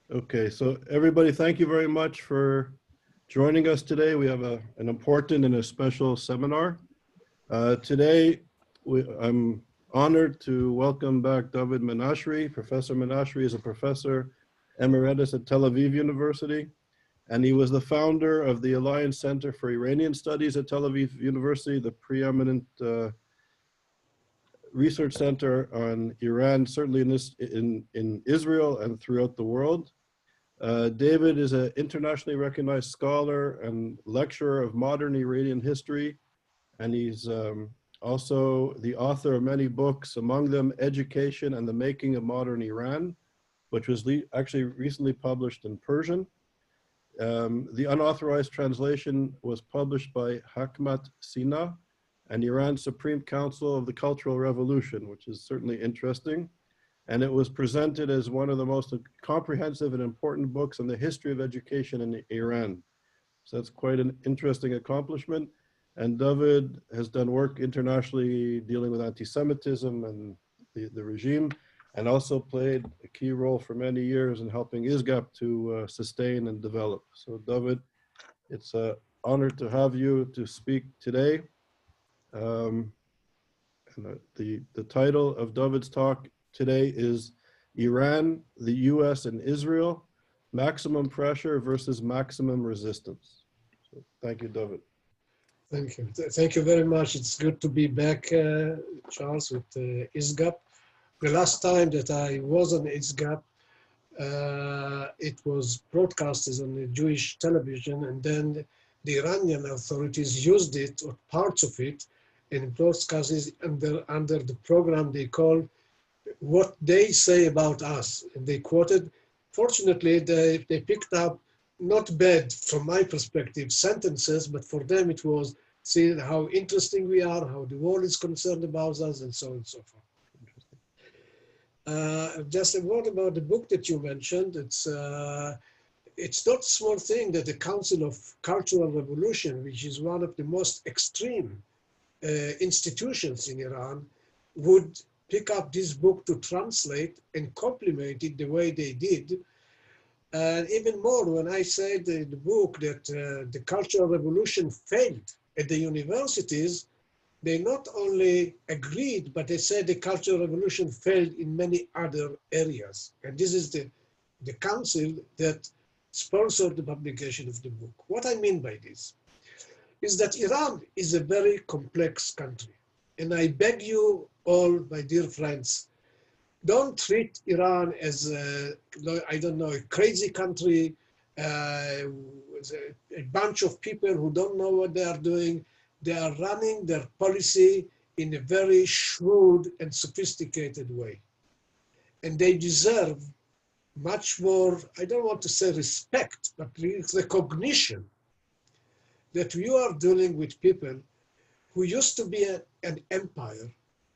Okay, so everybody, thank you very much for joining us today. We have an important and a special seminar. Today, I'm honored to welcome back David Menashri. Professor Menashri is a professor emeritus at Tel Aviv University, and he was the founder of the Alliance Center for Iranian Studies at Tel Aviv University, the preeminent research center on Iran, certainly in Israel and throughout the world. David is an internationally recognized scholar and lecturer of modern Iranian history, and he's also the author of many books, among them Education and the Making of Modern Iran, which was actually recently published in Persian. The unauthorized translation was published by Hakmat Sina and Iran's Supreme Council of the Cultural Revolution, which is certainly interesting. And it was presented as one of the most comprehensive and important books on the history of education in Iran. So that's quite an interesting accomplishment. And David has done work internationally dealing with anti-Semitism and the regime, and also played a key role for many years in helping ISGAP to sustain and develop. So David, it's an honor to have you to speak today. And the title of David's talk today is Iran, the US and Israel, maximum pressure versus maximum resistance. So thank you, David. Thank you. Thank you very much. It's good to be back, Charles, with ISGAP. The last time that I was on ISGAP, it was broadcasted on the Jewish television, and then the Iranian authorities used it, or parts of it, and broadcasted under the program they call What They Say About Us. And they quoted, fortunately, they picked up not bad from my perspective sentences, but for them it was seeing how interesting we are, how the world is concerned about us, and so on and so forth. Just a word about the book that you mentioned. It's not a small thing that the Council of Cultural Revolution, which is one of the most extreme institutions in Iran, would pick up this book to translate and complement it the way they did. And even more, when I said in the book that the Cultural Revolution failed at the universities, they not only agreed, but they said the Cultural Revolution failed in many other areas. And this is the council that sponsored the publication of the book. What I mean by this is that Iran is a very complex country. And I beg you all, my dear friends, don't treat Iran as I don't know, a crazy country, a bunch of people who don't know what they are doing. They are running their policy in a very shrewd and sophisticated way. And they deserve much more, I don't want to say respect, but recognition that you are dealing with people who used to be an empire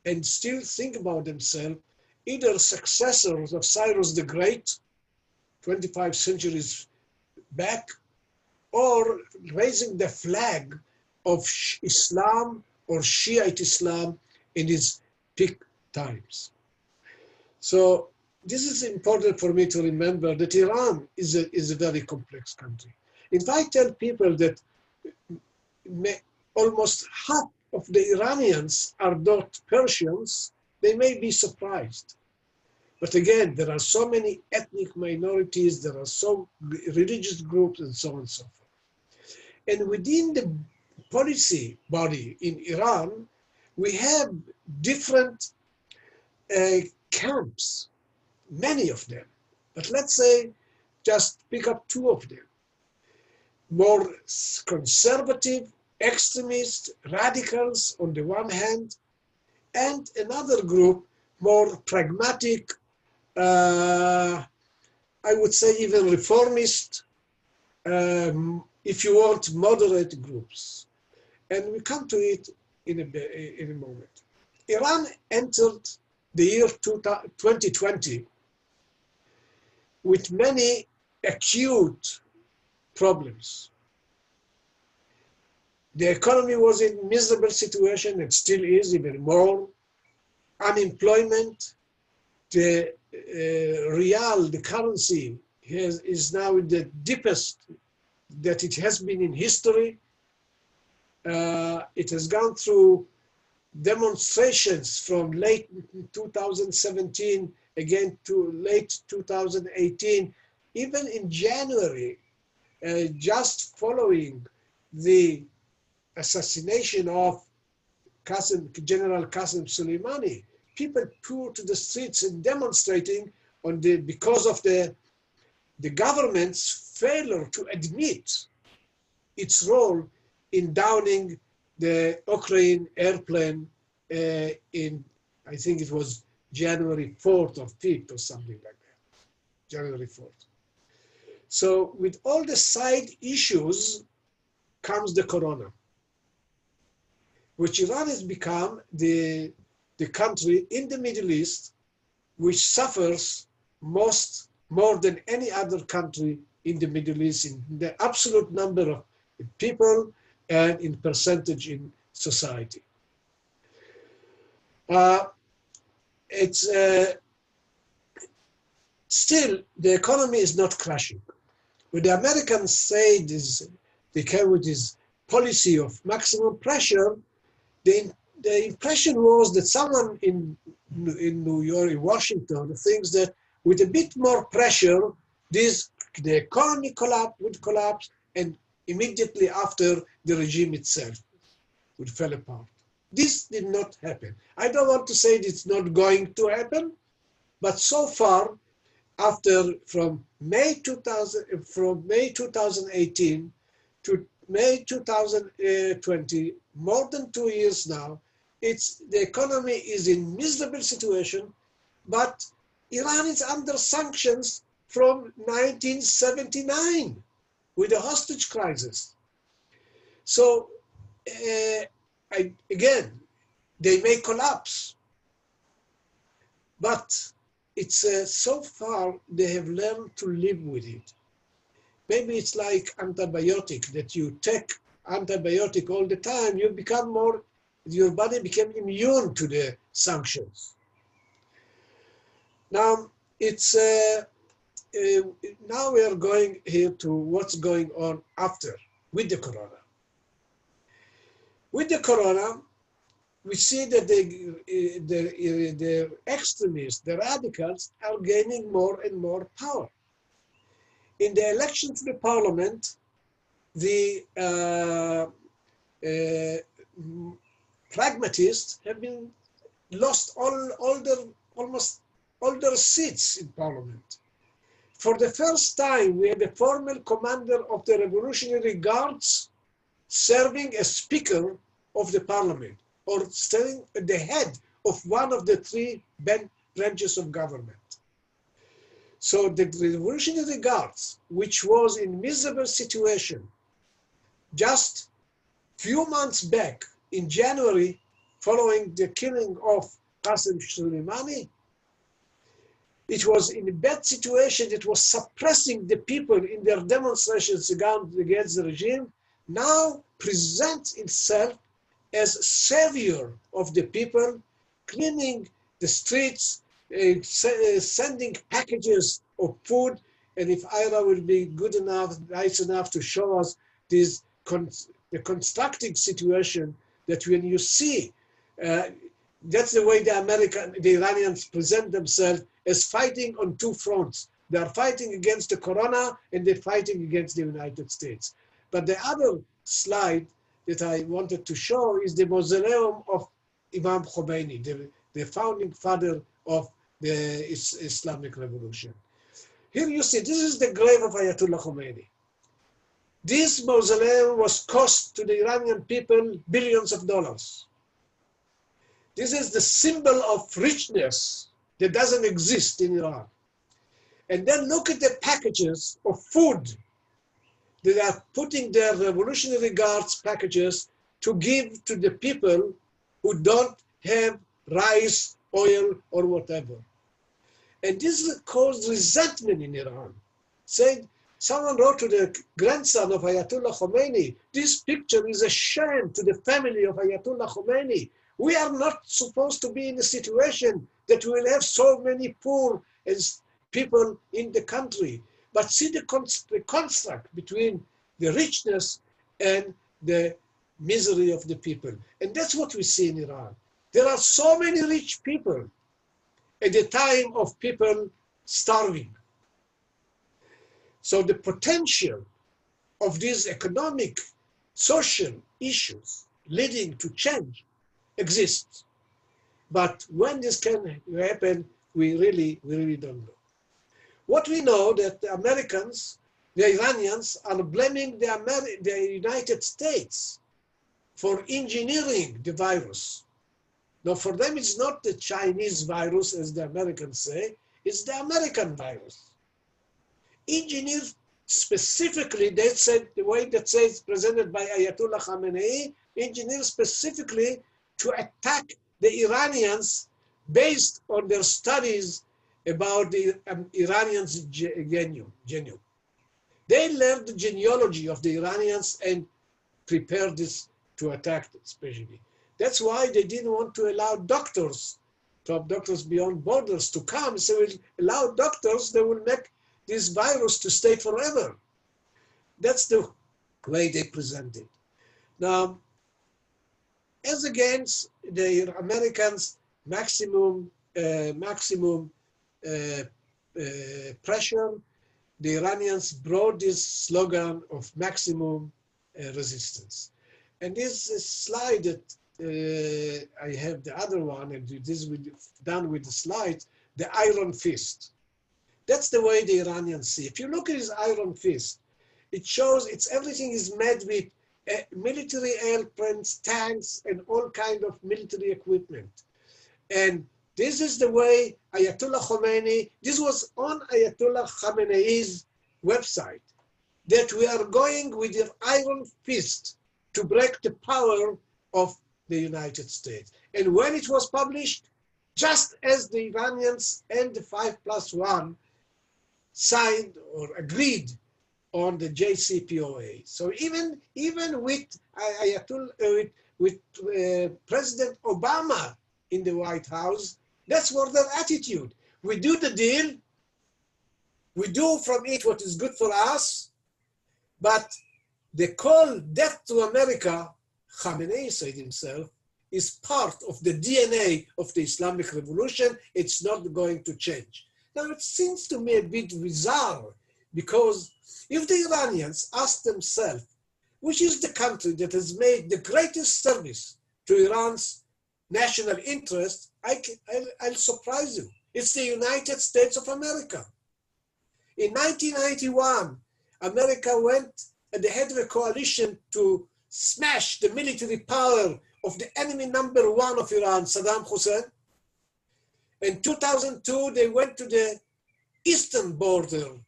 and still think about themselves either successors of Cyrus the Great, 25 centuries back, or raising the flag of Islam or Shiite Islam in its peak times. So this is important for me to remember that Iran is a very complex country. If I tell people that almost half of the Iranians are not Persians, they may be surprised. But again, there are so many ethnic minorities, there are so religious groups, and so on and so forth. And within the policy body in Iran, we have different camps, many of them. But let's say, just pick up two of them. More conservative, extremist, radicals on the one hand, and another group, more pragmatic, I would say even reformist, if you want, moderate groups. And we come to it in a moment. Iran entered the year 2020 with many acute problems. The economy was in a miserable situation, and still is even more. Unemployment, the rial, the currency, is now in the deepest that it has been in history. It has gone through demonstrations from late 2017 again to late 2018. Even in January, just following the assassination of General Qasem Soleimani, people poured to the streets and demonstrating because of the government's failure to admit its role in downing the Ukraine airplane in, I think it was January 4th or 5th or something like that, January 4th. So with all the side issues comes the corona, which Iran has become the country in the Middle East which suffers more than any other country in the Middle East in the absolute number of people and in percentage in society. It's still, the economy is not crashing. When the Americans say they came with this policy of maximum pressure, the impression was that someone in New York, in Washington, thinks that with a bit more pressure, the economy would collapse, and immediately after, the regime itself would fall apart. This did not happen. I don't want to say it's not going to happen, but so far, from May 2018 to May 2020, more than 2 years now, the economy is in miserable situation, but Iran is under sanctions from 1979 with the hostage crisis. So again, they may collapse, but it's so far they have learned to live with it. Maybe it's like antibiotic, that you take antibiotic all the time, you become your body became immune to the sanctions. Now now we are going here to what's going on after, with the corona. With the corona, we see that the extremists, the radicals, are gaining more and more power. In the election to the parliament, the pragmatists have been lost almost all their seats in parliament. For the first time, we had a formal commander of the Revolutionary Guards serving as speaker of the parliament, or standing at the head of one of the three branches of government. So the Revolutionary Guards, which was in miserable situation, just few months back in January, following the killing of Qasem Soleimani, it was in a bad situation. It was suppressing the people in their demonstrations against the regime, now presents itself as savior of the people, cleaning the streets, sending packages of food. And if Ira will be good enough, nice enough to show us the constructing situation, that when you see, that's the way the Iranians present themselves, as fighting on two fronts. They are fighting against the corona and they're fighting against the United States. But the other slide that I wanted to show is the mausoleum of Imam Khomeini, the founding father of the Islamic Revolution. Here you see, this is the grave of Ayatollah Khomeini. This mausoleum was cost to the Iranian people billions of dollars. This is the symbol of richness that doesn't exist in Iran. And then look at the packages of food. They are putting their Revolutionary Guards packages to give to the people who don't have rice, oil, or whatever. And this caused resentment in Iran. Someone wrote to the grandson of Ayatollah Khomeini, this picture is a shame to the family of Ayatollah Khomeini. We are not supposed to be in a situation that we will have so many poor people in the country. but see the construct between the richness and the misery of the people. And that's what we see in Iran. There are so many rich people at the time of people starving. So the potential of these economic, social issues leading to change exists. But when this can happen, we really don't know. What we know that the Americans, the Iranians are blaming the United States for engineering the virus. Now for them it's not the Chinese virus as the Americans say, it's the American virus. Engineered specifically, they said, the way that says presented by Ayatollah Khamenei, engineered specifically to attack the Iranians based on their studies about the Iranians' genome. They learned the genealogy of the Iranians and prepared this to attack them, especially. That's why they didn't want to allow doctors, top doctors beyond borders, to come. So we allow doctors, they will make this virus to stay forever. That's the way they present it. Now, as against the Americans' maximum pressure, the Iranians brought this slogan of maximum resistance. And this slide that I have the other one, and this will be done with the slides, the iron fist. That's the way the Iranians see. If you look at his iron fist, it shows everything is made with military airplanes, tanks, and all kind of military equipment. And this is the way Ayatollah Khomeini, this was on Ayatollah Khamenei's website, that we are going with your iron fist to break the power of the United States. And when it was published, just as the Iranians and the 5+1 signed or agreed on the JCPOA. So even with Ayatollah, with President Obama in the White House, that's what their attitude. We do the deal, we do from it what is good for us, but the call death to America, Khamenei said himself, is part of the DNA of the Islamic Revolution. It's not going to change. Now it seems to me a bit bizarre, because if the Iranians ask themselves, which is the country that has made the greatest service to Iran's national interest, I'll surprise you. It's the United States of America. In 1991, America went at the head of a coalition to smash the military power of the enemy #1 of Iran, Saddam Hussein. In 2002, they went to the eastern border,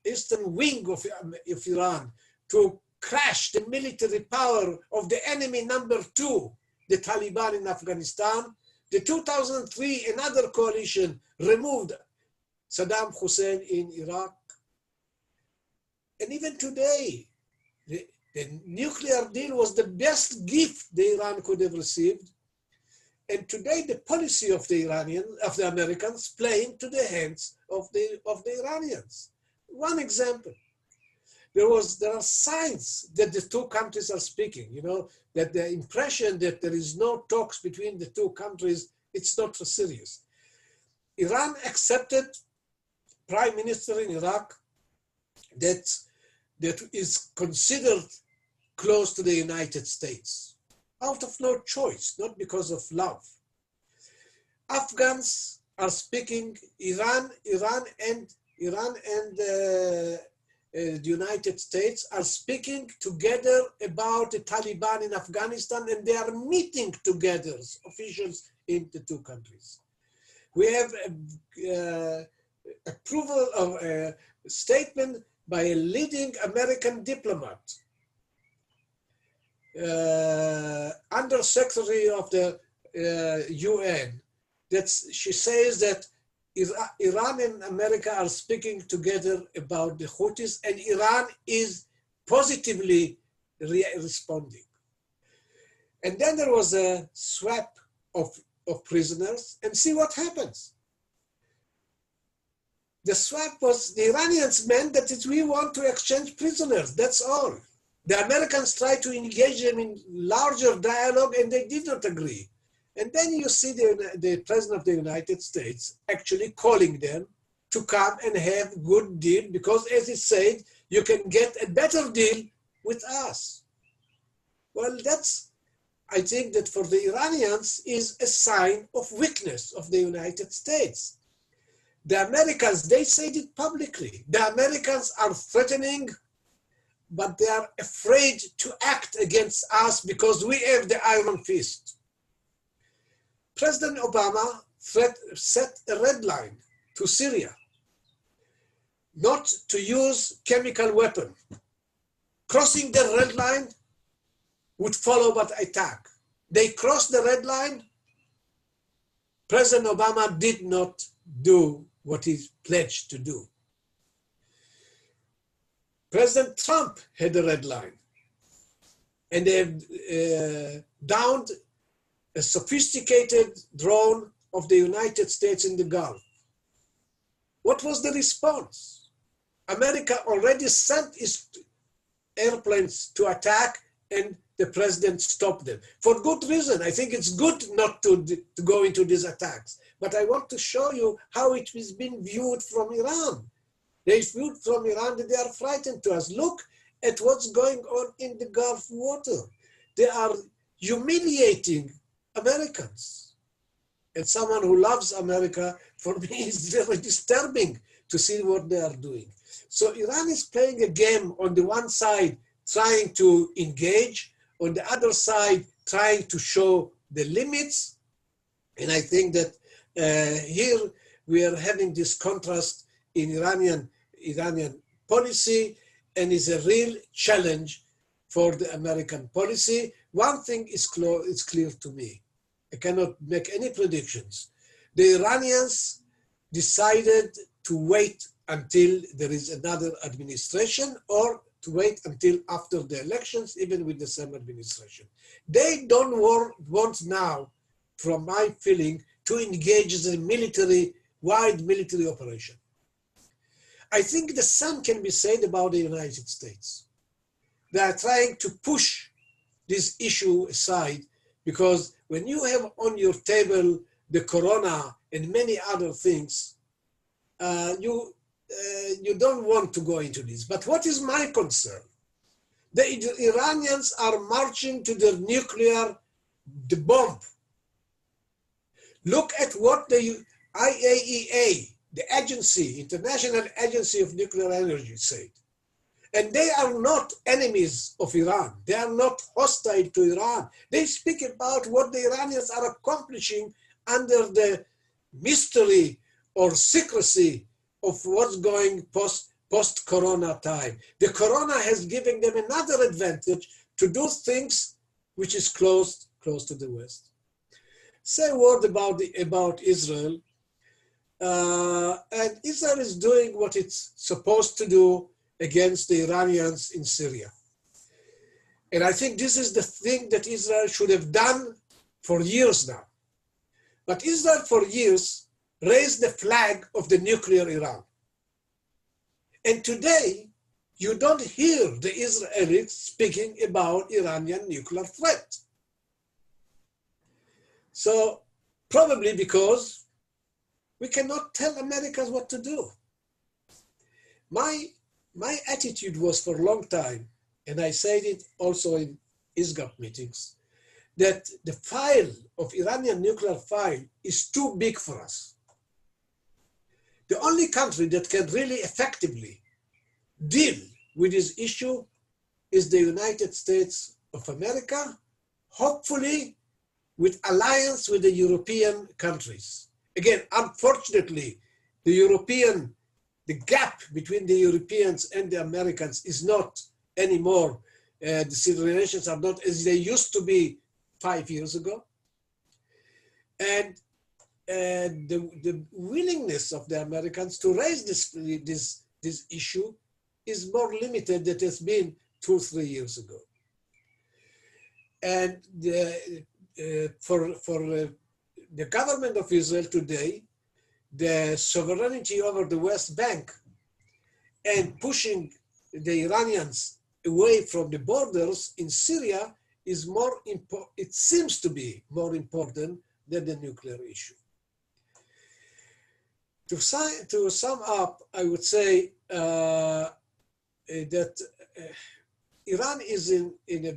eastern wing of Iran, to crash the military power of the enemy #2, the Taliban in Afghanistan. The 2003, another coalition removed Saddam Hussein in Iraq. And even today, the nuclear deal was the best gift the Iran could have received. And today, the policy of the Americans playing to the hands of the Iranians. One example, there are signs that the two countries are speaking, that the impression that there is no talks between the two countries, it's not so serious. Iran accepted prime minister in Iraq that is considered close to the United States, out of no choice, not because of love. Afghans are speaking, Iran and the United States are speaking together about the Taliban in Afghanistan, and they are meeting together, officials in the two countries. We have approval of a statement by a leading American diplomat, Under Secretary of the UN, that she says that Iran and America are speaking together about the Houthis, and Iran is positively responding. And then there was a swap of prisoners, and see what happens. The swap was, the Iranians meant that we want to exchange prisoners, that's all. The Americans tried to engage them in larger dialogue and they did not agree. And then you see the President of the United States actually calling them to come and have a good deal because, as he said, you can get a better deal with us. Well, that's, I think that for the Iranians is a sign of weakness of the United States. The Americans, they said it publicly. The Americans are threatening, but they are afraid to act against us because we have the iron fist. President Obama set a red line to Syria, not to use chemical weapon. Crossing the red line would follow but attack. They crossed the red line. President Obama did not do what he pledged to do. President Trump had a red line, and they downed a sophisticated drone of the United States in the Gulf. What was the response? America already sent its airplanes to attack, and the president stopped them. For good reason. I think it's good not to go into these attacks. But I want to show you how it has been viewed from Iran. They viewed from Iran that they are frightened to us. Look at what's going on in the Gulf water. They are humiliating Americans. And someone who loves America, for me, is very disturbing to see what they are doing. So Iran is playing a game on the one side, trying to engage, on the other side, trying to show the limits. And I think that here we are having this contrast in Iranian policy, and is a real challenge for the American policy. One thing is clear to me. I cannot make any predictions. The Iranians decided to wait until there is another administration, or to wait until after the elections, even with the same administration. They don't want now, from my feeling, to engage in a wide military operation. I think the same can be said about the United States. They are trying to push this issue aside, because when you have on your table the corona and many other things, you don't want to go into this. But what is my concern? The Iranians are marching to the bomb. Look at what the IAEA, the International Agency of Nuclear Energy, said. And they are not enemies of Iran. They are not hostile to Iran. They speak about what the Iranians are accomplishing under the mystery or secrecy of what's going post-corona time. The corona has given them another advantage to do things which is close to the West. Say a word about Israel. And Israel is doing what it's supposed to do against the Iranians in Syria. And I think this is the thing that Israel should have done for years now. But Israel for years raised the flag of the nuclear Iran. And today, you don't hear the Israelis speaking about Iranian nuclear threat. So probably because we cannot tell Americans what to do. My attitude was for a long time, and I said it also in ISGAP meetings, that the file of Iranian nuclear file is too big for us. The only country that can really effectively deal with this issue is the United States of America, hopefully with alliance with the European countries. Again, unfortunately, the gap between the Europeans and the Americans is not anymore. The relations are not as they used to be 5 years ago. And the willingness of the Americans to raise this issue is more limited than it has been 2 or 3 years ago. And for the government of Israel today, the sovereignty over the West Bank and pushing the Iranians away from the borders in Syria is more important, it seems to be more important than the nuclear issue. To sum up, I would say that Iran is in a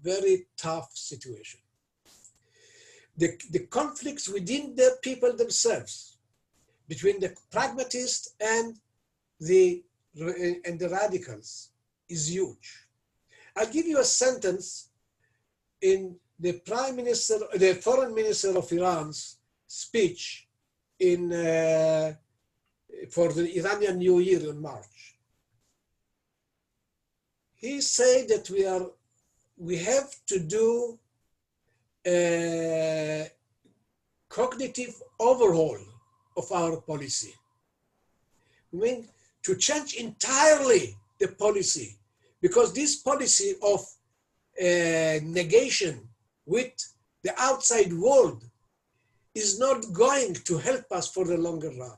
very tough situation. The conflicts within the people themselves, between the pragmatists and the radicals, is huge. I'll give you a sentence in the foreign minister of Iran's speech for the Iranian New Year in March. He said that we have to do a cognitive overhaul of our policy. I mean, to change entirely the policy, because this policy of negation with the outside world is not going to help us for the longer run.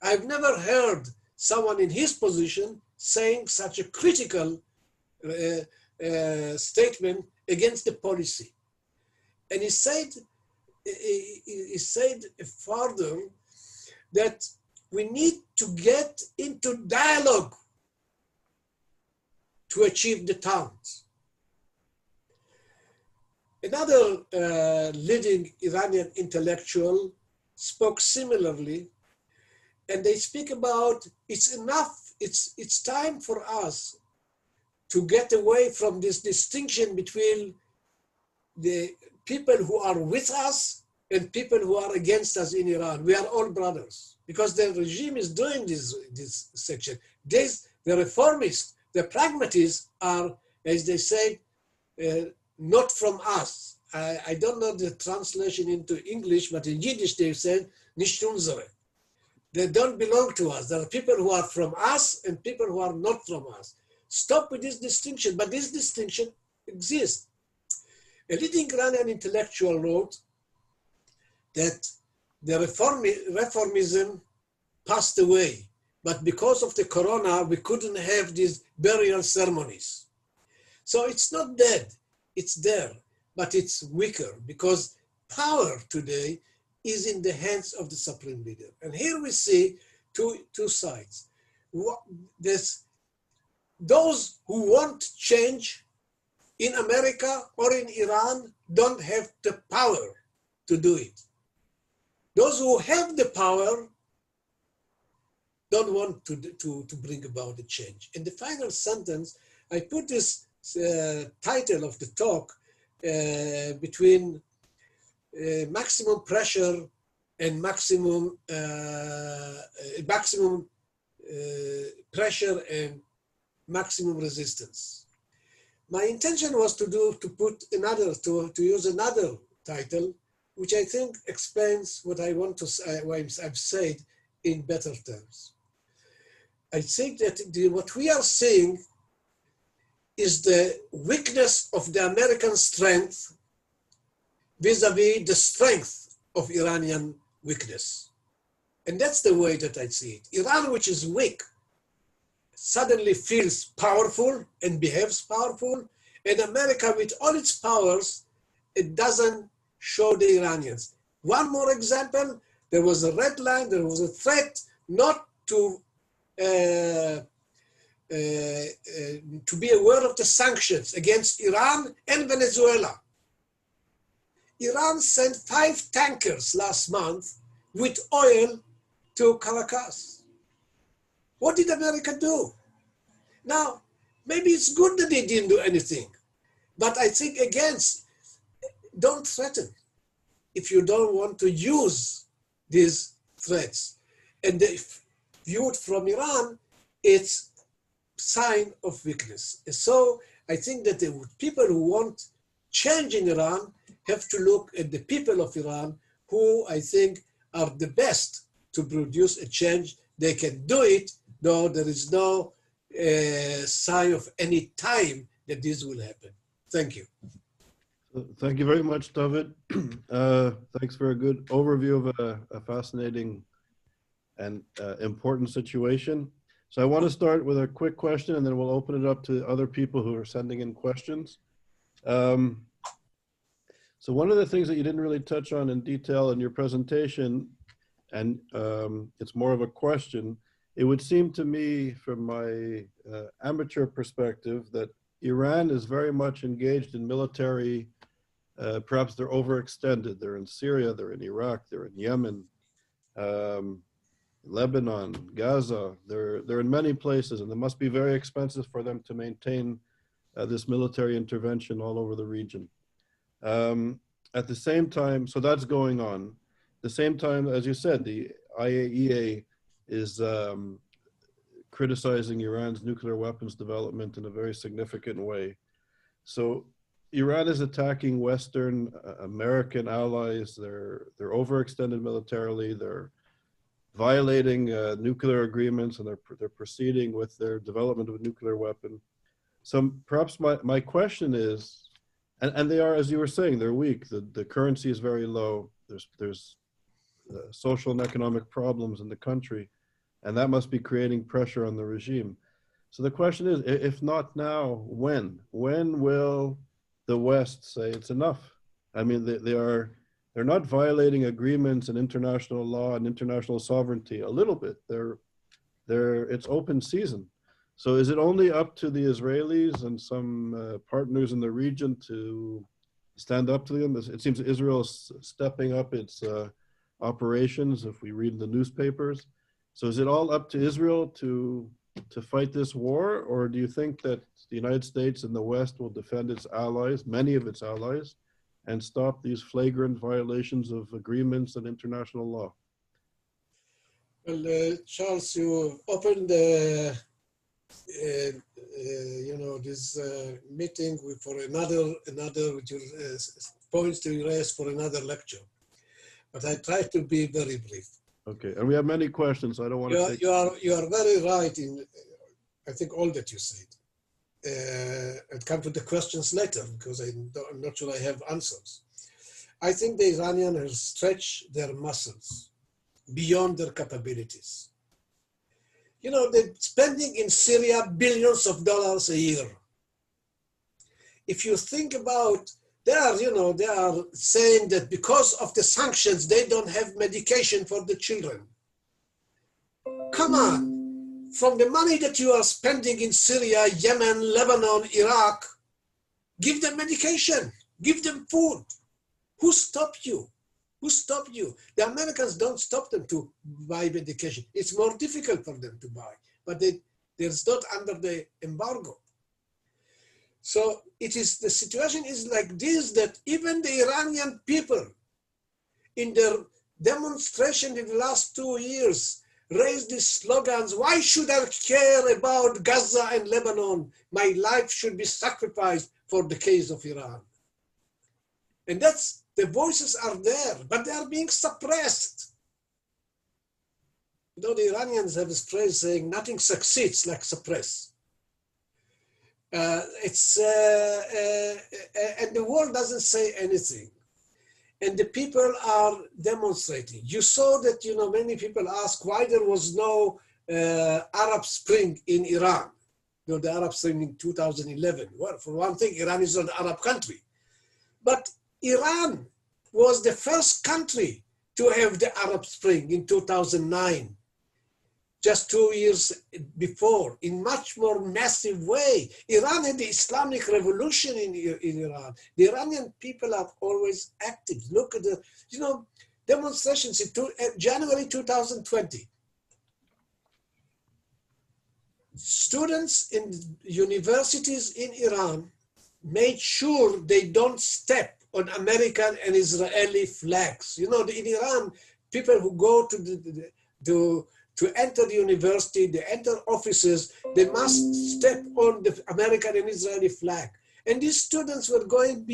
I've never heard someone in his position saying such a critical statement against the policy. And he said further that we need to get into dialogue to achieve the targets. Another leading Iranian intellectual spoke similarly, and they speak about it's enough, it's time for us to get away from this distinction between the people who are with us and people who are against us in Iran. We are all brothers, because the regime is doing this section. The reformists, the pragmatists are, as they say, not from us. I don't know the translation into English, but in Yiddish they said, nicht unsere. They don't belong to us. There are people who are from us and people who are not from us. Stop with this distinction, but this distinction exists. A leading Iranian intellectual wrote that the reformism passed away, but because of the corona, we couldn't have these burial ceremonies. So it's not dead, it's there, but it's weaker because power today is in the hands of the supreme leader. And here we see two sides. Those who want change in America or in Iran don't have the power to do it. Those who have the power don't want to bring about the change. In the final sentence, I put this title of the talk between maximum pressure and maximum pressure and maximum resistance. My intention was to use another title, which I think explains what I want to say, what I've said in better terms. I think that what we are seeing is the weakness of the American strength vis-a-vis the strength of Iranian weakness. And that's the way that I see it. Iran, which is weak, suddenly feels powerful and behaves powerful, and America, with all its powers, it doesn't show the Iranians. One more example, there was a red line, there was a threat not to be aware of the sanctions against Iran and Venezuela. Iran sent 5 tankers last month with oil to Caracas. What did America do? Now, maybe it's good that they didn't do anything, but I think don't threaten if you don't want to use these threats. And viewed from Iran, it's sign of weakness. And so I think that the people who want change in Iran have to look at the people of Iran, who I think are the best to produce a change. They can do it, though there is no sign of any time that this will happen. Thank you. Thank you very much, David. Thanks for a good overview of a fascinating and important situation. So I want to start with a quick question, and then we'll open it up to other people who are sending in questions. So one of the things that you didn't really touch on in detail in your presentation, and it's more of a question, it would seem to me from my amateur perspective that Iran is very much engaged in military, perhaps they're overextended. They're in Syria, they're in Iraq, they're in Yemen, Lebanon, Gaza. They're in many places, and it must be very expensive for them to maintain this military intervention all over the region. At the same time, so that's going on. At the same time, as you said, the IAEA is criticizing Iran's nuclear weapons development in a very significant way. So Iran is attacking Western American allies. They're overextended militarily. They're violating nuclear agreements, and they're proceeding with their development of a nuclear weapon. So perhaps my question is, and they are, as you were saying, they're weak. The currency is very low. There's social and economic problems in the country, and that must be creating pressure on the regime. So the question is, if not now, when? When will the West say it's enough? I mean, they're not violating agreements and international law and international sovereignty a little bit. It's open season. So is it only up to the Israelis and some partners in the region to stand up to them? It seems Israel is stepping up its operations, if we read the newspapers. So is it all up to Israel to fight this war, or do you think that the United States and the West will defend its allies, many of its allies, and stop these flagrant violations of agreements and international law? Well, Charles, you opened this meeting for another points to raise for another lecture, but I try to be very brief. Okay, and we have many questions, so I don't want to take... You are very right in, I think, all that you said. I'll come to the questions later, because I'm not sure I have answers. I think the Iranians have stretched their muscles beyond their capabilities. You know, they're spending in Syria billions of dollars a year. If you think about, they are saying that because of the sanctions, they don't have medication for the children. Come on, from the money that you are spending in Syria, Yemen, Lebanon, Iraq, give them medication, give them food. Who stopped you? Who stopped you? The Americans don't stop them to buy medication. It's more difficult for them to buy, but they're not under the embargo. So the situation is like this, that even the Iranian people in their demonstration in the last 2 years raised these slogans: why should I care about Gaza and Lebanon? My life should be sacrificed for the case of Iran. And the voices are there, but they are being suppressed. You know, the Iranians have this phrase saying, nothing succeeds like suppress. And the world doesn't say anything. And the people are demonstrating. You saw that, many people ask why there was no Arab Spring in Iran. The Arab Spring in 2011. Well, for one thing, Iran is not an Arab country. But Iran was the first country to have the Arab Spring in 2009. Just 2 years before, in much more massive way. Iran had the Islamic Revolution in Iran. The Iranian people are always active. Look at the, demonstrations in January 2020. Students in universities in Iran made sure they don't step on American and Israeli flags. In Iran, people who go to enter the university, they enter offices, they must step on the American and Israeli flag. And these students were going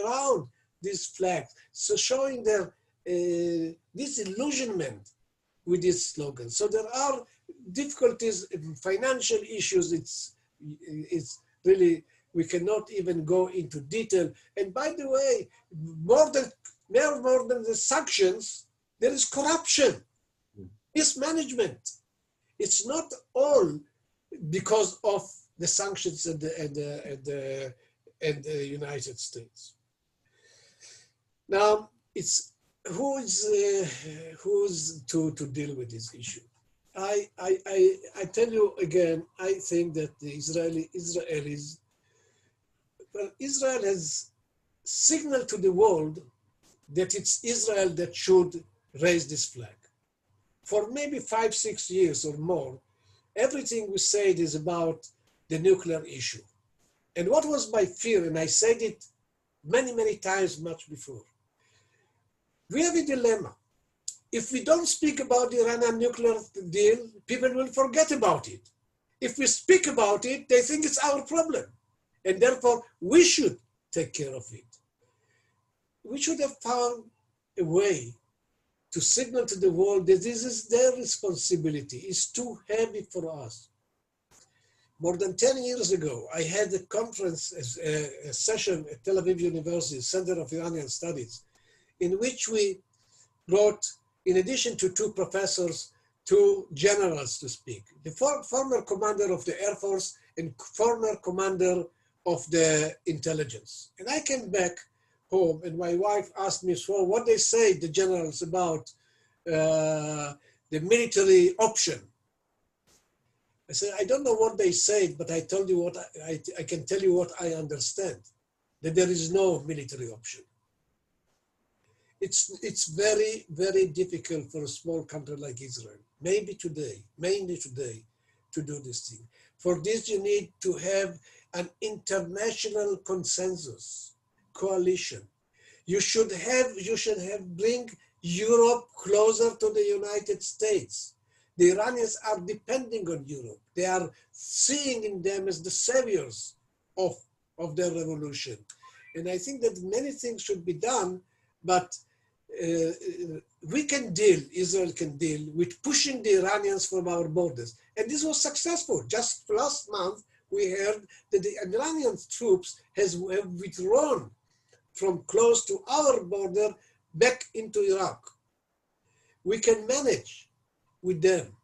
around these flags, so showing their disillusionment with this slogan. So there are difficulties, financial issues. It's really We cannot even go into detail. And by the way, more than the sanctions, there is corruption, mismanagement. It's not all because of the sanctions and the United States. Now, it's who's to deal with this issue? I tell you again, I think that the Israelis, well, Israel has signaled to the world that it's Israel that should raise this flag. For maybe 5-6 years or more, everything we said is about the nuclear issue. And what was my fear, and I said it many, many times much before, we have a dilemma. If we don't speak about the Iranian nuclear deal, people will forget about it. If we speak about it, they think it's our problem. And therefore, we should take care of it. We should have found a way to signal to the world that this is their responsibility. It's too heavy for us. More than 10 years ago, I had a conference, a session at Tel Aviv University, Center of Iranian Studies, in which we brought, in addition to 2 professors, 2 generals to speak. The former commander of the Air Force and former commander of the intelligence. And I came back home and my wife asked me, so what they say, the generals, about the military option. I said, I don't know what they said, but I told you what I can tell you what I understand, that there is no military option. It's very, very difficult for a small country like Israel, mainly today, to do this thing. For this, you need to have an international consensus, coalition. You should bring Europe closer to the United States. The Iranians are depending on Europe. They are seeing in them as the saviors of their revolution. And I think that many things should be done, but we can deal, Israel can deal with pushing the Iranians from our borders. And this was successful. Just last month, we heard that the Iranian troops have withdrawn from close to our border back into Iraq. We can manage with them.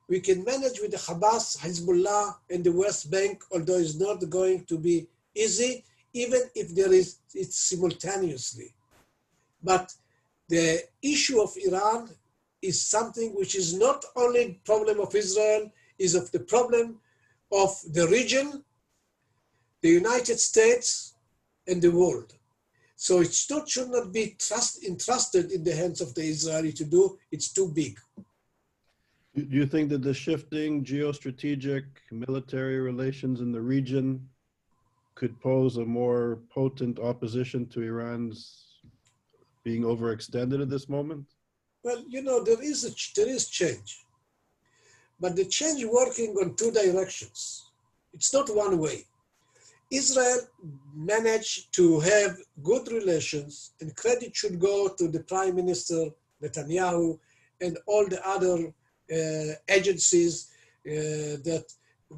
We can manage with the Hamas, Hezbollah, and the West Bank, although it's not going to be easy, even if it's simultaneously. But the issue of Iran is something which is not only a problem of Israel, is of the problem of the region, the United States, and the world. So it should not be entrusted in the hands of the Israeli to do. It's too big. Do you think that the shifting geostrategic military relations in the region could pose a more potent opposition to Iran's being overextended at this moment? Well, you know, there is change, but the change working on 2 directions. It's not one way. Israel managed to have good relations, and credit should go to the Prime Minister Netanyahu and all the other agencies that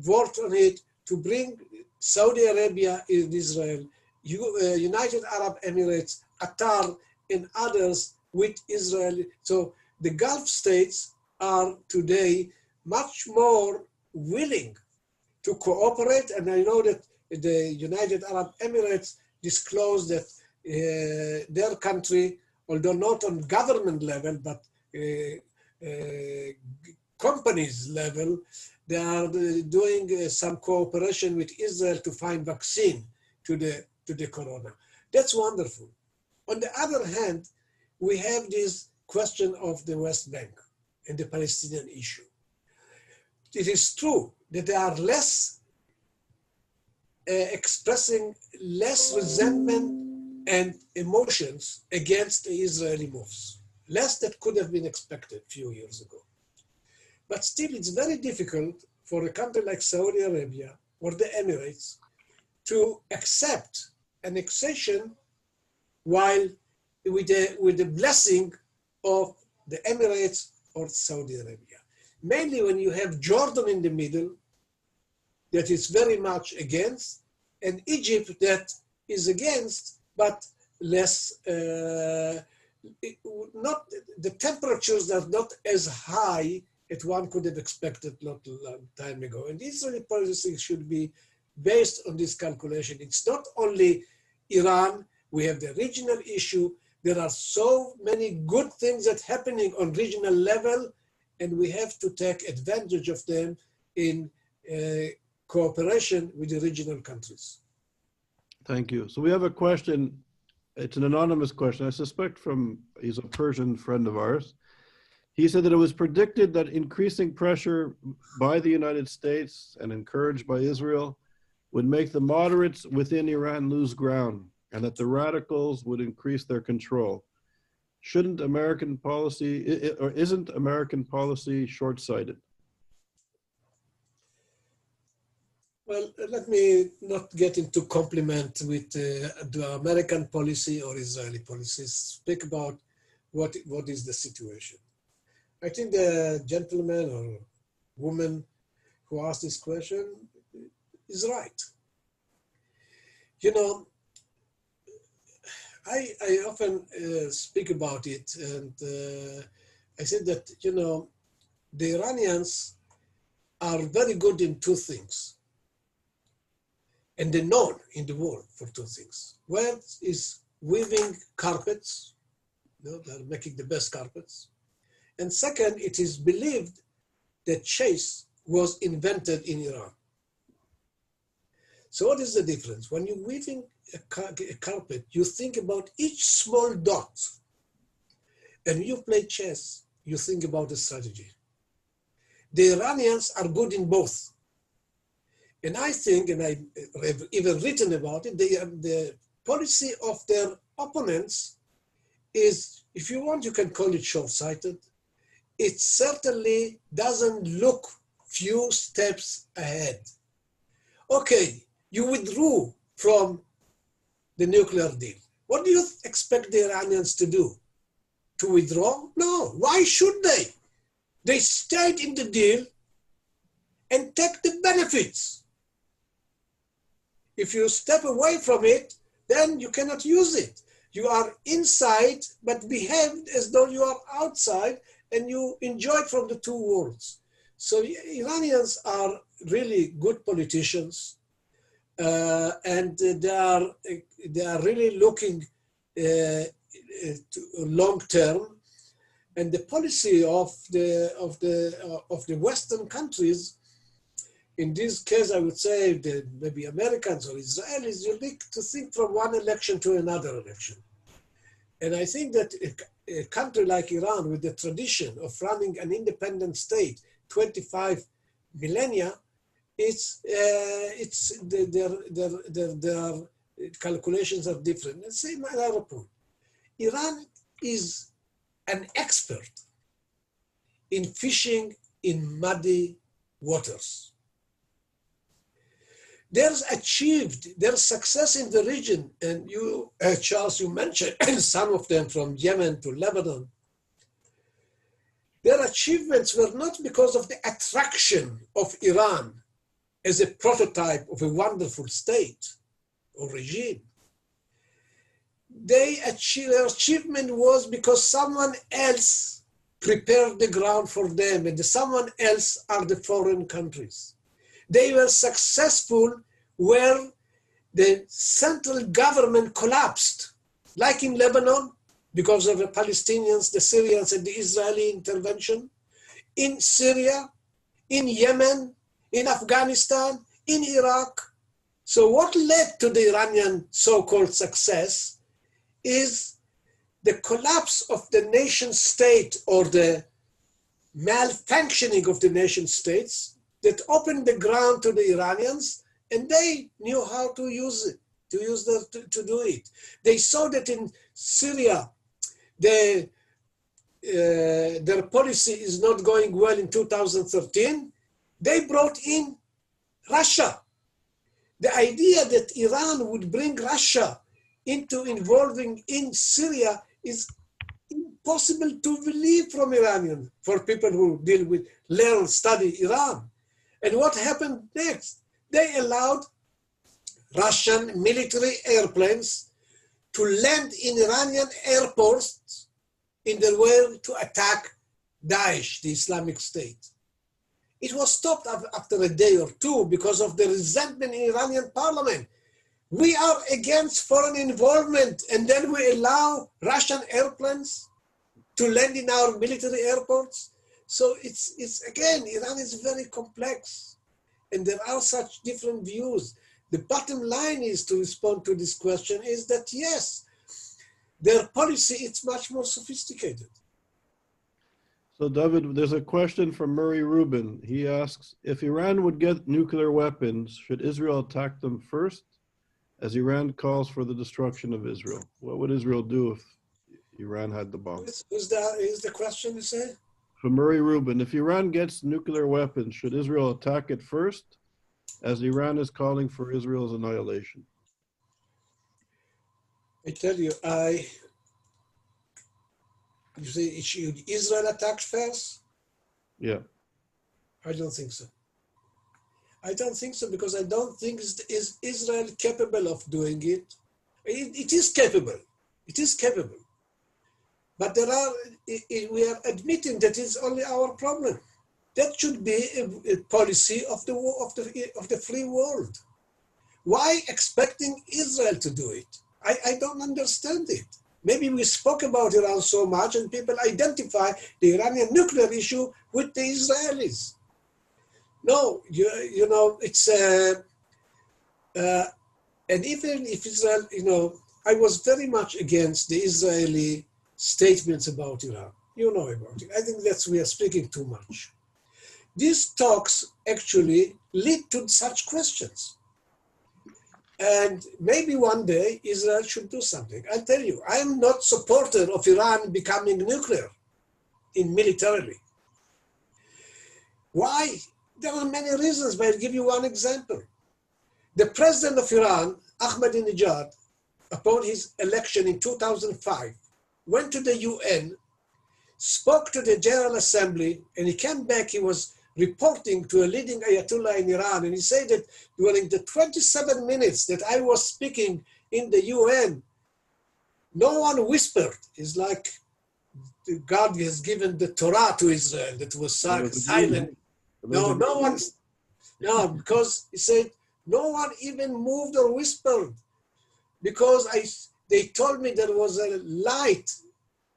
worked on it to bring Saudi Arabia in Israel, United Arab Emirates, Qatar, and others with Israel. So the Gulf states are today much more willing to cooperate. And I know that the United Arab Emirates disclosed that their country, although not on government level, but companies level, they are doing some cooperation with Israel to find vaccine to the corona. That's wonderful. On the other hand, we have this question of the West Bank and the Palestinian issue. It is true that they are expressing less resentment and emotions against the Israeli moves, less that could have been expected a few years ago. But still, it's very difficult for a country like Saudi Arabia or the Emirates to accept annexation while with the blessing of the Emirates or Saudi Arabia. Mainly when you have Jordan in the middle, that is very much against, and Egypt that is against, but less, not, the temperatures are not as high as one could have expected not a long time ago. And Israeli policy should be based on this calculation. It's not only Iran, we have the regional issue. There are so many good things that are happening on regional level, and we have to take advantage of them in cooperation with the regional countries. Thank you. So we have a question. It's an anonymous question, I suspect he's a Persian friend of ours. He said that it was predicted that increasing pressure by the United States and encouraged by Israel would make the moderates within Iran lose ground and that the radicals would increase their control. Shouldn't American policy, or isn't American policy short-sighted? Well, let me not get into compliment with the American policy or Israeli policies. Speak about what is the situation. I think the gentleman or woman who asked this question is right. You know, I often speak about it, and I said that, you know, the Iranians are very good in two things. And they're known in the world for two things. One is weaving carpets, you know, they're making the best carpets. And second, it is believed that chase was invented in Iran. So what is the difference? When you're weaving a carpet, you think about each small dot. And when you play chess, you think about the strategy. The Iranians are good in both. And I think, and I have even written about it, the policy of their opponents is, if you want, you can call it short-sighted. It certainly doesn't look few steps ahead. Okay, you withdrew from the nuclear deal. What do you expect the Iranians to do? To withdraw? No, why should they? They stayed in the deal and take the benefits. If you step away from it, then you cannot use it. You are inside, but behaved as though you are outside, and you enjoy from the two worlds. So Iranians are really good politicians, and they are really looking to long term. And the policy of the Western countries, in this case, I would say that maybe Americans or Israelis, you need to think from one election to another election. And I think that a country like Iran, with the tradition of running an independent state, 25 millennia, their calculations are different. Let's say another point. Iran is an expert in fishing in muddy waters. Their success in the region, and you, Charles, you mentioned some of them from Yemen to Lebanon. Their achievements were not because of the attraction of Iran as a prototype of a wonderful state or regime. Their achievement was because someone else prepared the ground for them, and the someone else are the foreign countries. They were successful where the central government collapsed, like in Lebanon, because of the Palestinians, the Syrians, and the Israeli intervention, in Syria, in Yemen, in Afghanistan, in Iraq. So what led to the Iranian so-called success is the collapse of the nation state, or the malfunctioning of the nation states, that opened the ground to the Iranians, and they knew how to use it, to do it. They saw that in Syria, their policy is not going well in 2013. They brought in Russia. The idea that Iran would bring Russia into involving in Syria is impossible to believe from Iranians, for people who learn, study Iran. And what happened next? They allowed Russian military airplanes to land in Iranian airports in their way to attack Daesh, the Islamic State. It was stopped after a day or two because of the resentment in Iranian parliament. We are against foreign involvement, and then we allow Russian airplanes to land in our military airports. So it's again, Iran is very complex, and there are such different views. The bottom line is to respond to this question is that yes, their policy is much more sophisticated. So David, there's a question from Murray Rubin. He asks, if Iran would get nuclear weapons, should Israel attack them first, as Iran calls for the destruction of Israel? What would Israel do if Iran had the bomb? Is the question, you say? From Murray Rubin, if Iran gets nuclear weapons, should Israel attack it first, as Iran is calling for Israel's annihilation? I tell you, you say, should Israel attack first? Yeah. I don't think so. I don't think so because I don't think is Israel capable of doing it. It is capable. It is capable. But we are admitting that it's only our problem. That should be a policy of the free world. Why expecting Israel to do it? I don't understand it. Maybe we spoke about Iran so much and people identify the Iranian nuclear issue with the Israelis. No, you know, it's, and even if Israel, I was very much against the Israeli statements about Iran. You know about it. I think we are speaking too much. These talks actually lead to such questions. And maybe one day Israel should do something. I'll tell you, I am not supporter of Iran becoming nuclear militarily. Why? There are many reasons, but I'll give you one example. The president of Iran, Ahmadinejad, upon his election in 2005, went to the UN, spoke to the General Assembly, and he came back, he was reporting to a leading Ayatollah in Iran, and he said that during the 27 minutes that I was speaking in the UN, no one whispered. It's like God has given the Torah to Israel that was silent. No, because he said, no one even moved or whispered, because they told me there was a light,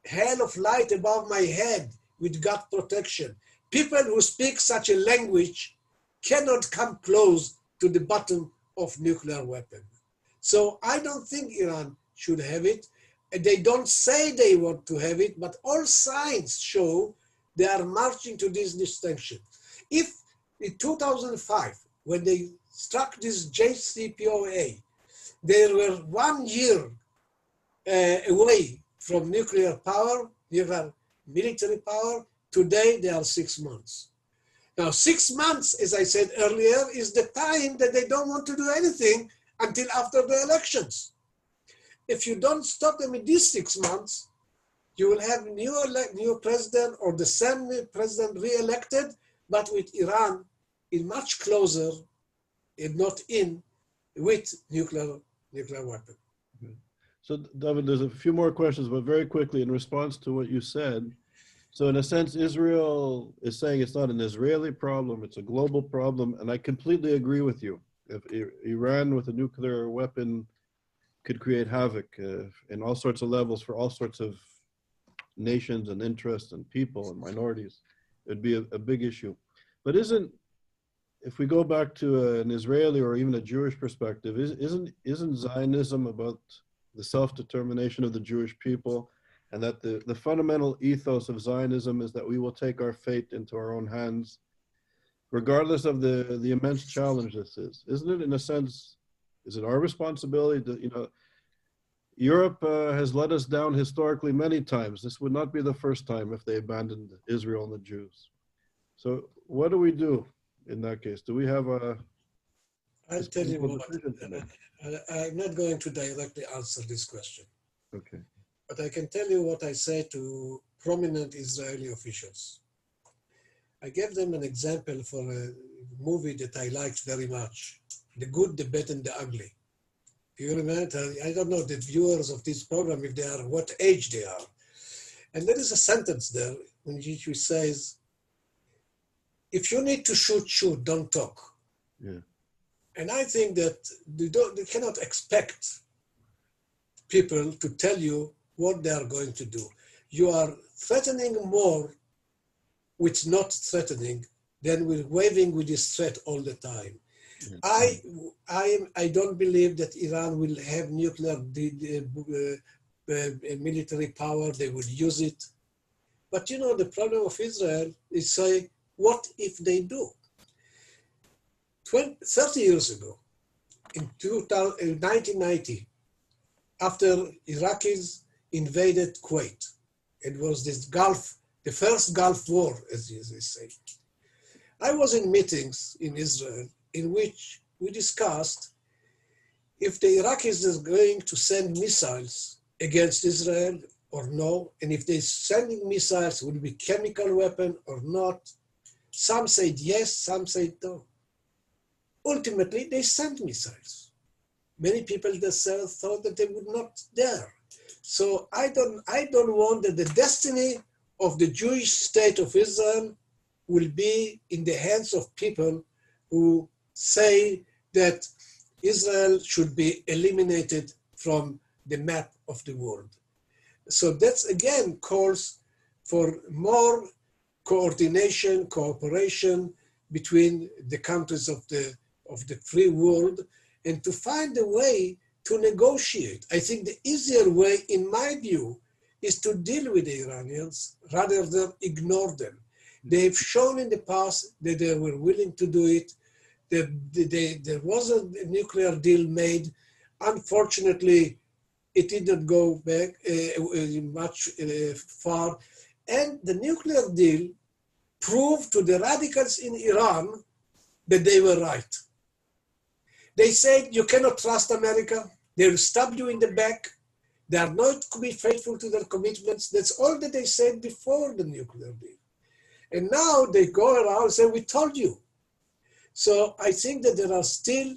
hell of light above my head with God protection. People who speak such a language cannot come close to the bottom of nuclear weapon. So I don't think Iran should have it. They don't say they want to have it, but all signs show they are marching to this distinction. If in 2005, when they struck this JCPOA, they were 1 year away from nuclear power, nuclear military power. Today, they are 6 months. Now, 6 months, as I said earlier, is the time that they don't want to do anything until after the elections. If you don't stop them in these 6 months, you will have new president or the same president re-elected, but with Iran in much closer, if not in, with nuclear weapon. So, David, there's a few more questions, but very quickly in response to what you said. So in a sense, Israel is saying it's not an Israeli problem, it's a global problem, and I completely agree with you. If Iran with a nuclear weapon could create havoc in all sorts of levels for all sorts of nations and interests and people and minorities, it'd be a big issue. But if we go back to an Israeli or even a Jewish perspective, isn't Zionism about the self-determination of the Jewish people, and that the fundamental ethos of Zionism is that we will take our fate into our own hands, regardless of the immense challenge this is? Isn't it, in a sense, is it our responsibility to, Europe has let us down historically many times. This would not be the first time if they abandoned Israel and the Jews. So what do we do in that case? Do we have I'll tell you what, I'm not going to directly answer this question. Okay. But I can tell you what I say to prominent Israeli officials. I gave them an example for a movie that I liked very much, The Good, the Bad, and the Ugly. You remember? I don't know the viewers of this program, if they are, what age they are. And there is a sentence there in which he says, if you need to shoot, shoot, don't talk. Yeah. And I think that they cannot expect people to tell you what they are going to do. You are threatening more with not threatening than with waving with this threat all the time. Yeah. I don't believe that Iran will have nuclear military power. They will use it. But you know, the problem of Israel is say, what if they do? 30 years ago, in 1990, after Iraqis invaded Kuwait, it was this Gulf, the first Gulf War, as they say. I was in meetings in Israel in which we discussed if the Iraqis are going to send missiles against Israel or no, and if they're sending missiles, will it be chemical weapon or not? Some said yes, some said no. Ultimately, they sent missiles. Many people themselves thought that they would not dare. So I don't want that the destiny of the Jewish state of Israel will be in the hands of people who say that Israel should be eliminated from the map of the world. So that's again calls for more coordination, cooperation between the countries of the free world, and to find a way to negotiate. I think the easier way, in my view, is to deal with the Iranians rather than ignore them. They've shown in the past that they were willing to do it. There was a nuclear deal made. Unfortunately, it didn't go back much far. And the nuclear deal proved to the radicals in Iran that they were right. They said, you cannot trust America. They'll stab you in the back. They are not to be faithful to their commitments. That's all that they said before the nuclear deal. And now they go around and say, we told you. So I think that there are still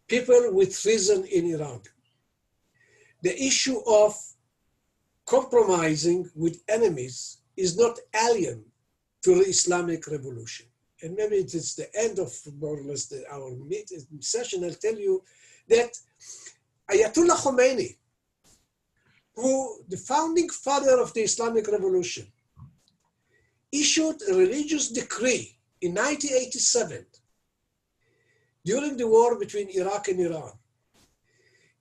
people with reason in Iran. The issue of compromising with enemies is not alien to the Islamic revolution. And maybe it is the end of more or less our session. I'll tell you that Ayatollah Khomeini, who the founding father of the Islamic revolution, issued a religious decree in 1987 during the war between Iraq and Iran,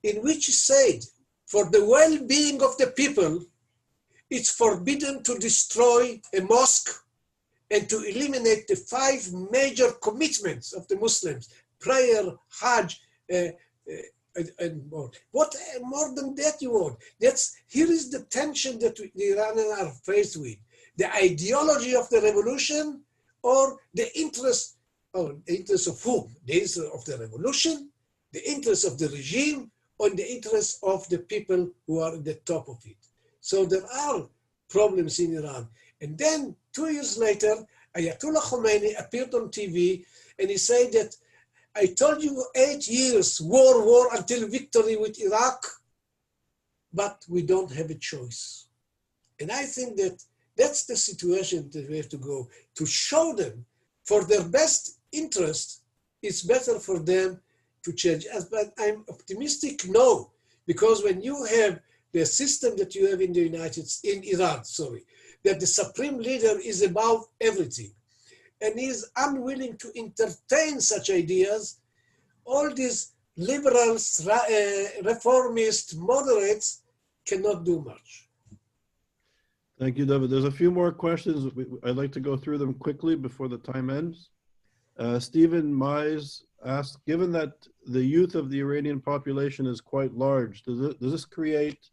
in which he said, for the well-being of the people, it's forbidden to destroy a mosque and to eliminate the 5 major commitments of the Muslims, prayer, Hajj, and more. What more than that you want? Here is the tension that the Iranians are faced with. The ideology of the revolution or the interest of whom? The interest of the revolution, the interest of the regime, or the interest of the people who are at the top of it. So there are problems in Iran. And then 2 years later, Ayatollah Khomeini appeared on TV and he said that I told you 8 years, war until victory with Iraq, but we don't have a choice. And I think that that's the situation that we have to go to show them for their best interest. It's better for them to change. But I'm optimistic, no, because when you have the system that you have in Iran, that the supreme leader is above everything and is unwilling to entertain such ideas, all these liberals, reformists, moderates cannot do much. Thank you, David. There's a few more questions. I'd like to go through them quickly before the time ends. Stephen Mize asked, given that the youth of the Iranian population is quite large, does this create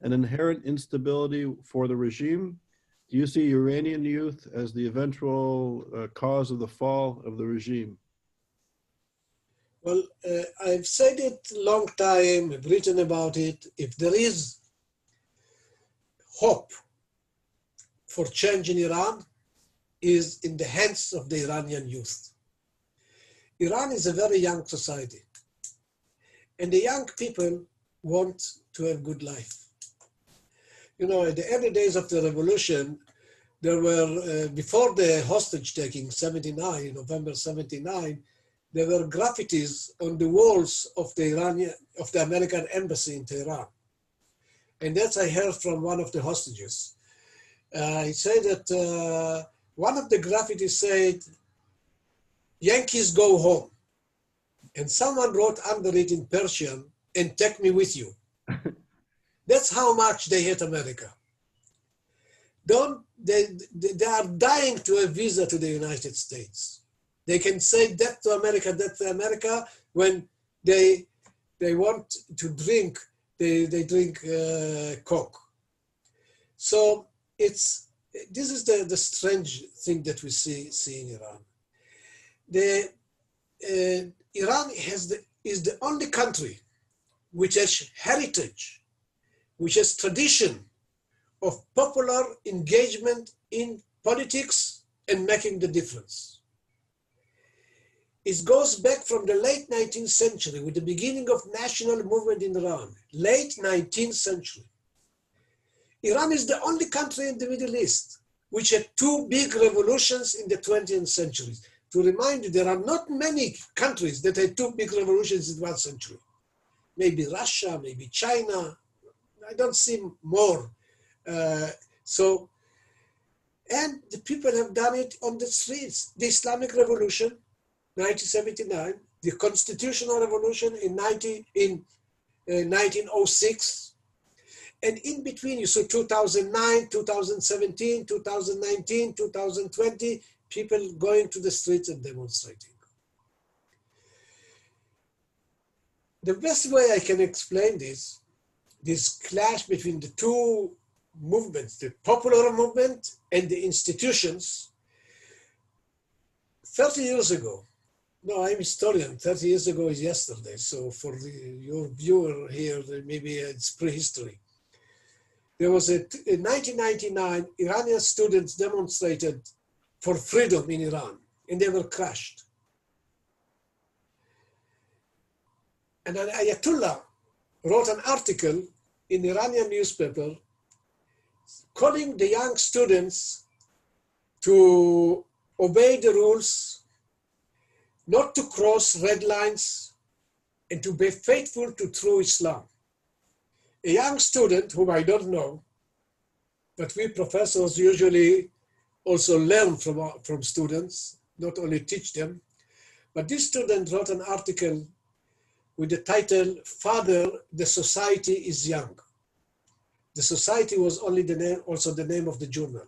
an inherent instability for the regime? Do you see Iranian youth as the eventual cause of the fall of the regime? Well, I've said it a long time, I've written about it. If there is hope for change in Iran, is in the hands of the Iranian youth. Iran is a very young society. and the young people want to have good life. You know, at the early days of the revolution, there were, before the hostage taking, 79, November 79, there were graffitis on the walls of the American embassy in Tehran. And that's I heard from one of the hostages. He said that one of the graffitis said, "Yankees go home." And someone wrote under it in Persian, "and take me with you." That's how much they hate America. They are dying to a visa to the United States. They can say death to America when they want to drink, they drink Coke. So this is the strange thing that we see in Iran. Iran is the only country which has heritage, which has tradition of popular engagement in politics and making the difference. It goes back from the late 19th century with the beginning of national movement in Iran, late 19th century. Iran is the only country in the Middle East which had two big revolutions in the 20th century. To remind you, there are not many countries that had two big revolutions in one century. Maybe Russia, maybe China. I don't see more. And the people have done it on the streets. The Islamic Revolution, 1979, the Constitutional Revolution in 1906, and in between, you saw 2009, 2017, 2019, 2020, people going to the streets and demonstrating. The best way I can explain this clash between the two movements, the popular movement and the institutions, 30 years ago, no, I'm a historian, 30 years ago is yesterday, so for your viewer here, maybe it's prehistory. There was in 1999, Iranian students demonstrated for freedom in Iran, and they were crushed. And an Ayatollah wrote an article in the Iranian newspaper calling the young students to obey the rules, not to cross red lines, and to be faithful to true Islam. A young student whom I don't know, but we professors usually also learn from students, not only teach them, but this student wrote an article with the title, "Father, the Society is Young." The society was only also the name of the journal.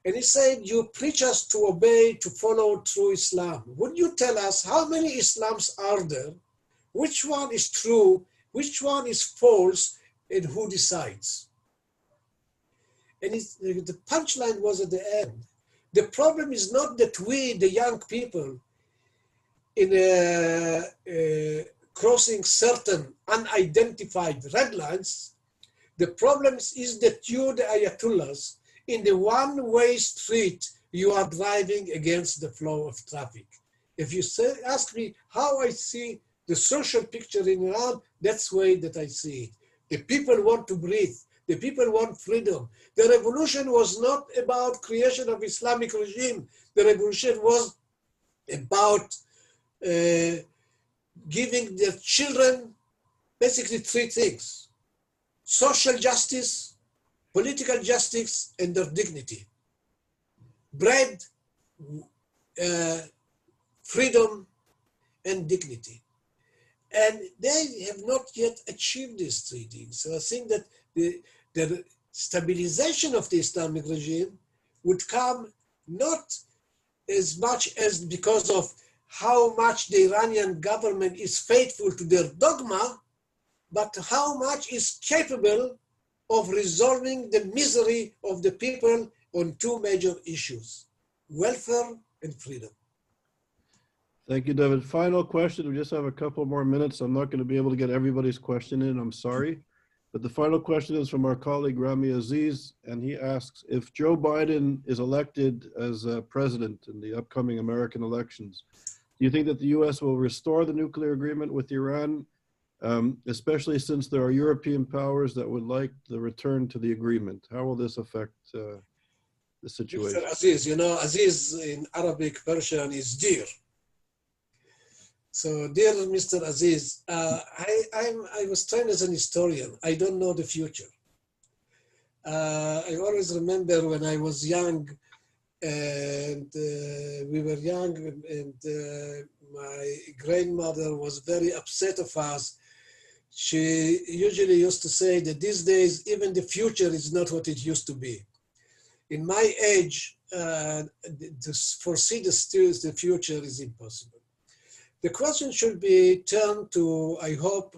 And he said, "You preach us to obey, to follow true Islam. Would you tell us how many Islams are there? Which one is true? Which one is false? And who decides?" And the punchline was at the end. The problem is not that we, the young people, in crossing certain unidentified red lines, the problem is that you, the Ayatollahs, in the one-way street, you are driving against the flow of traffic. If you ask me how I see the social picture in Iran, that's the way that I see it. The people want to breathe. The people want freedom. The revolution was not about creation of Islamic regime. The revolution was about giving their children basically three things: social justice, political justice, and their dignity. Bread, freedom, and dignity. And they have not yet achieved these three things. So I think that the stabilization of the Islamic regime would come not as much as because of how much the Iranian government is faithful to their dogma, but how much is capable of resolving the misery of the people on two major issues: welfare and freedom. Thank you, David. Final question. We just have a couple more minutes. I'm not going to be able to get everybody's question in. I'm sorry. But the final question is from our colleague Rami Aziz, and he asks, if Joe Biden is elected as president in the upcoming American elections, do you think that the U.S. will restore the nuclear agreement with Iran especially since there are European powers that would like the return to the agreement. How will this affect the situation? Mr. Aziz, you know, Aziz in Arabic version is dear. So, dear Mr. Aziz, I was trained as an historian. I don't know the future. I always remember when I was young, and we were young, and my grandmother was very upset of us. She usually used to say that these days, even the future is not what it used to be. In my age, to foresee the future is impossible. The question should be turned to, I hope,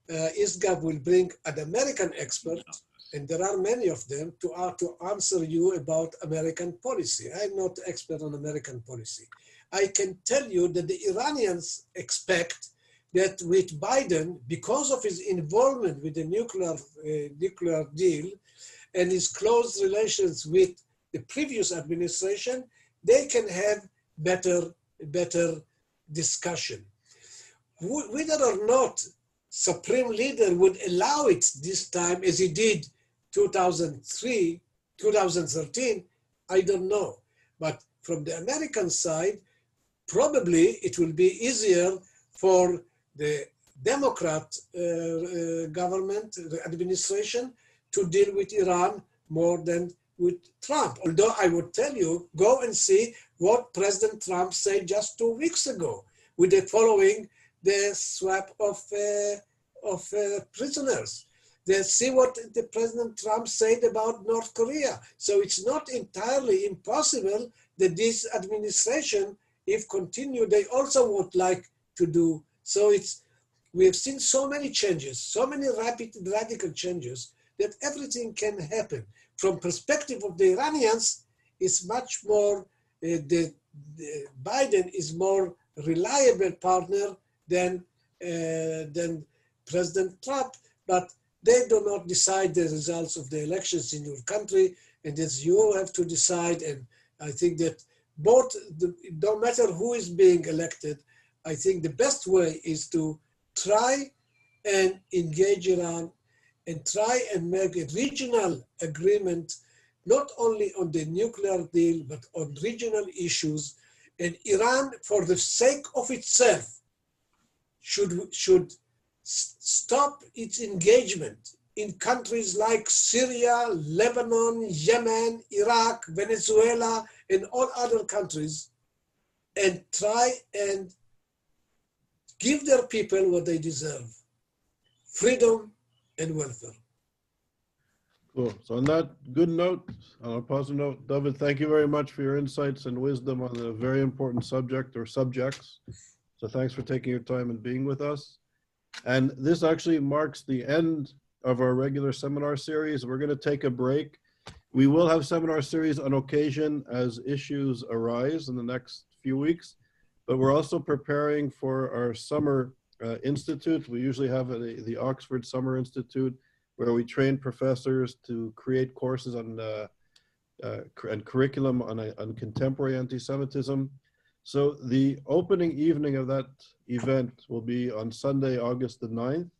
ISGAP will bring an American expert, and there are many of them, to answer you about American policy. I'm not expert on American policy. I can tell you that the Iranians expect that with Biden, because of his involvement with the nuclear deal and his close relations with the previous administration, they can have better discussion. Whether or not Supreme Leader would allow it this time, as he did 2013, I don't know. But from the American side, probably it will be easier for the Democrat government, the administration, to deal with Iran more than with Trump. Although I would tell you, go and see what President Trump said just 2 weeks ago, with the following the swap of prisoners. Then see what the President Trump said about North Korea. So it's not entirely impossible that this administration, if continued, they also would like to do. So we have seen so many changes, so many radical changes, that everything can happen. From perspective of the Iranians, it's much more, Biden is more reliable partner than President Trump, but they do not decide the results of the elections in your country, and as you have to decide. And I think that no matter who is being elected, I think the best way is to try and engage Iran and try and make a regional agreement, not only on the nuclear deal, but on regional issues. And Iran, for the sake of itself, should stop its engagement in countries like Syria, Lebanon, Yemen, Iraq, Venezuela, and all other countries, and try and give their people what they deserve: freedom and welfare. Cool. So on that good note, on a positive note, David, thank you very much for your insights and wisdom on a very important subject or subjects. So thanks for taking your time and being with us. And this actually marks the end of our regular seminar series. We're going to take a break. We will have seminar series on occasion as issues arise in the next few weeks, but we're also preparing for our summer institute. We usually have the Oxford Summer Institute, where we train professors to create courses on and curriculum on contemporary anti-Semitism. So the opening evening of that event will be on Sunday, August the 9th,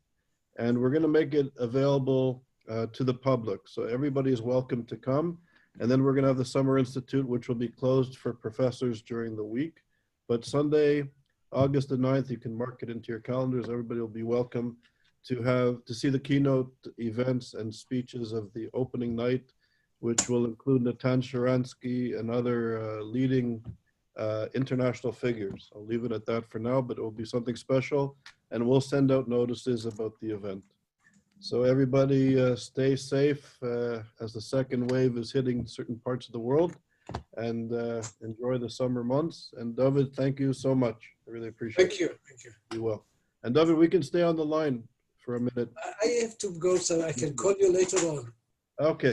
and we're going to make it available to the public. So everybody is welcome to come. And then we're going to have the Summer Institute, which will be closed for professors during the week. But Sunday, August the 9th, you can mark it into your calendars. Everybody will be welcome to see the keynote events and speeches of the opening night, which will include Natan Sharansky and other leading international figures. I'll leave it at that for now, but it will be something special, and we'll send out notices about the event. So everybody stay safe as the second wave is hitting certain parts of the world, and enjoy the summer months. And David, thank you so much. I really appreciate it. Thank you. Thank you. You will. And David, we can stay on the line for a minute. I have to go, so I can call you later on. Okay.